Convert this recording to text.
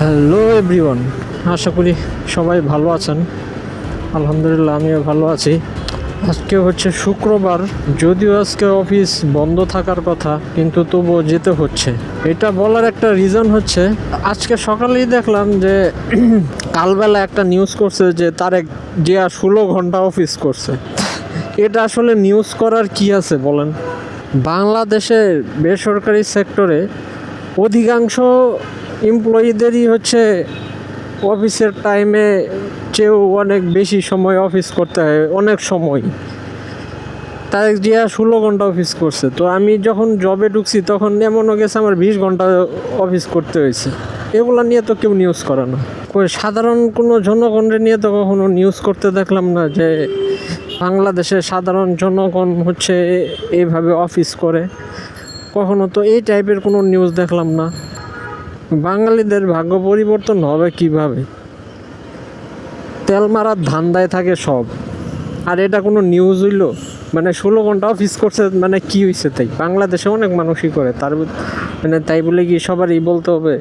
Hello everyone, আশা করি সবাই ভালো আছেন। আলহামদুলিল্লাহ আমিও ভালো আছি। আজকে হচ্ছে শুক্রবার, যদিও আজকে অফিস বন্ধ থাকার কথা, কিন্তু তবুও যেতে হচ্ছে। এটা বলার একটা রিজন হচ্ছে, আজকে সকালেই দেখলাম যে কালবেলা একটা নিউজ করছে যে তারেক জিয়া 16 ঘন্টা অফিস করছে। এটা আসলে নিউজ করার কি আছে বলেন? বাংলাদেশের বেসরকারি সেক্টরে অধিকাংশ এমপ্লয়ীদেরই হচ্ছে অফিসের টাইমে চেয়েও অনেক বেশি সময় অফিস করতে হয়, অনেক সময়। তারেক জিয়া 16 ঘন্টা অফিস করছে। তো আমি যখন জবে ঢুকছি তখন এমনও গেছে আমার 20 ঘন্টা অফিস করতে হয়েছে। এগুলো নিয়ে তো কেউ নিউজ করে না। সাধারণ কোনো জনগণের নিয়ে তো কখনো নিউজ করতে দেখলাম না যে বাংলাদেশের সাধারণ জনগণ হচ্ছে এইভাবে অফিস করে। কখনো তো এই টাইপের কোনো নিউজ দেখলাম না। বাঙালিদের ভাগ্য পরিবর্তন হবে কিভাবে? তেল মারার ধান্দায় থাকে সব। আর এটা কোনো নিউজ হইল? মানে 16 ঘন্টা অফিস করছে মানে কি হয়েছে? তাই বাংলাদেশে অনেক মানুষই করে, তার মানে তাই বলে কি সবারই বলতে হবে?